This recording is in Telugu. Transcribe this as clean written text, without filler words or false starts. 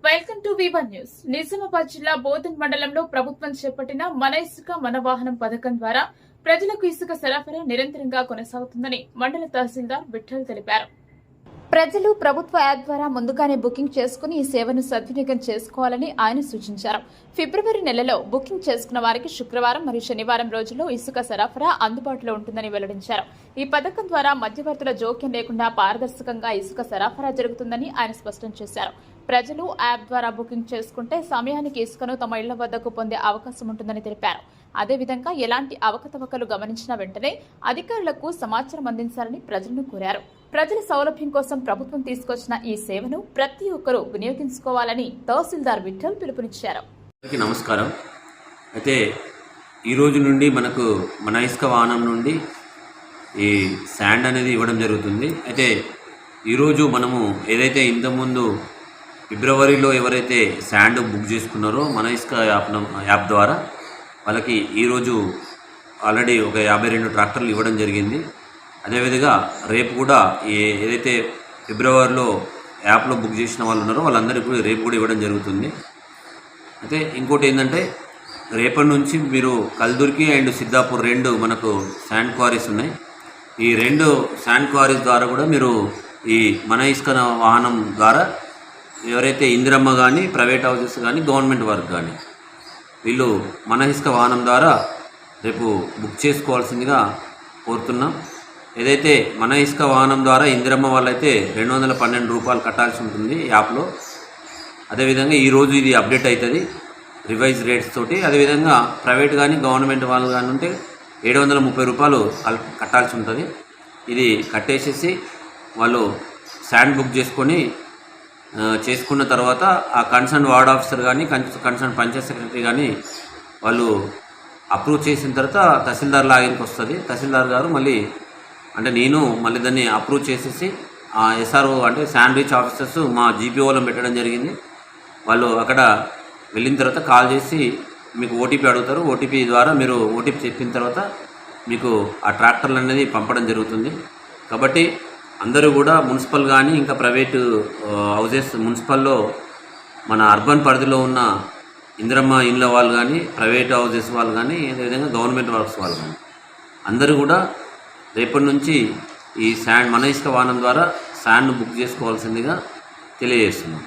Welcome to V1 news. Nizamabad జిల్లా బోధన్ మండలంలో ప్రభుత్వం చేపట్టిన మన ఇసుక మన వాహనం పథకం ద్వారా ప్రజలకు ఇసుక సరఫరా నిరంతరంగా కొనసాగుతుందని మండల తహసీల్దార్ విఠల్ తెలిపారు. ప్రజలు ప్రభుత్వ యాప్ ద్వారా ముందుగానే బుకింగ్ చేసుకుని ఈ సేవను సద్వినియోగం చేసుకోవాలని ఆయన సూచించారు. ఫిబ్రవరి నెలలో బుకింగ్ చేసుకున్న వారికి శుక్రవారం మరియు శనివారం రోజుల్లో ఇసుక సరఫరా అందుబాటులో ఉంటుందని వెల్లడించారు. ఈ పథకం ద్వారా మధ్యవర్తుల జోక్యం లేకుండా పారదర్శకంగా ఇసుక సరఫరా జరుగుతుందని ఆయన స్పష్టం చేశారు. ప్రజలు యాప్ ద్వారా బుకింగ్ చేసుకుంటే సమయానికి ఇసుకను తమ ఇళ్ల వద్దకు పొందే అవకాశం ఉంటుందని తెలిపారు. అదేవిధంగా ఎలాంటి అవకతవకలు గమనించిన వెంటనే అధికారులకు సమాచారం అందించాలని ప్రజలను కోరారు. ప్రజల సౌలభ్యం కోసం ప్రభుత్వం తీసుకొచ్చిన ఈ సేవను ప్రతి ఒక్కరూ వినియోగించుకోవాలని తహసీల్దార్ విఠల్ పిలుపునిచ్చారు. నమస్కారం. అయితే ఈ రోజు నుండి మనకు మన ఇసుక వాహనం నుండి ఈ శాండ్ అనేది ఇవ్వడం జరుగుతుంది. అయితే ఈరోజు మనము ఏదైతే ఇంతకుముందు ఫిబ్రవరిలో ఎవరైతే శాండ్ బుక్ చేసుకున్నారో మన ఇసుక యాప్ ద్వారా వాళ్ళకి ఈరోజు ఆల్రెడీ ఒక 52 ట్రాక్టర్లు ఇవ్వడం జరిగింది. అదేవిధంగా రేపు కూడా ఏదైతే ఫిబ్రవరిలో యాప్లో బుక్ చేసిన వాళ్ళు ఉన్నారో వాళ్ళందరికీ రేపు కూడా ఇవ్వడం జరుగుతుంది. అయితే ఇంకోటి ఏంటంటే రేపటి నుంచి మీరు కల్దుర్కి అండ్ సిద్ధాపూర్ 2 మనకు శాండ్ క్వారీస్ ఉన్నాయి. ఈ 2 శాండ్ క్వారీస్ ద్వారా కూడా మీరు ఈ మన ఇసుక వాహనం ద్వారా ఎవరైతే ఇందిరమ్మ కానీ ప్రైవేట్ హౌసెస్ కానీ గవర్నమెంట్ వర్క్ కానీ వీళ్ళు మన ఇసుక వాహనం ద్వారా రేపు బుక్ చేసుకోవాల్సిందిగా కోరుతున్నాం. ఏదైతే మన ఇసుక వాహనం ద్వారా ఇందిరమ్మ వాళ్ళైతే 212 రూపాయలు కట్టాల్సి ఉంటుంది యాప్లో. అదేవిధంగా ఈరోజు ఇది అప్డేట్ అవుతుంది రివైజ్ రేట్స్ తోటి. అదేవిధంగా ప్రైవేట్ కానీ గవర్నమెంట్ వాళ్ళు కానీ ఉంటే 730 రూపాయలు కట్టాల్సి ఉంటుంది. ఇది కట్టేసేసి వాళ్ళు శాండ్ బుక్ చేసుకున్న తర్వాత ఆ కన్సర్న్ వార్డ్ ఆఫీసర్ కానీ కన్సర్న్ పంచాయత్ సెక్రటరీ కానీ వాళ్ళు అప్రూవ్ చేసిన తర్వాత తహసీల్దార్ లాగిన్కి వస్తుంది. తహసీల్దార్ గారు మళ్ళీ నేను దాన్ని అప్రూవ్ చేసేసి ఆ SRO అంటే శాండ్ రీచ్ ఆఫీసర్స్ మా GPOలో పెట్టడం జరిగింది. వాళ్ళు అక్కడ వెళ్ళిన తర్వాత కాల్ చేసి మీకు OTP అడుగుతారు. OTP ద్వారా మీరు OTP చెప్పిన తర్వాత మీకు ఆ ట్రాక్టర్లు అనేది పంపడం జరుగుతుంది. కాబట్టి అందరూ కూడా మున్సిపల్ కానీ ఇంకా ప్రైవేటు హౌజెస్ మున్సిపల్లో మన అర్బన్ పరిధిలో ఉన్న ఇందిరమ్మ ఇండ్ల వాళ్ళు కానీ ప్రైవేట్ హౌజెస్ వాళ్ళు కానీ అదేవిధంగా గవర్నమెంట్ వర్క్స్ వాళ్ళు కానీ అందరూ కూడా రేపటి నుంచి ఈ మన ఇసుక వాహనం ద్వారా శాండ్ను బుక్ చేసుకోవాల్సిందిగా తెలియజేస్తున్నాం.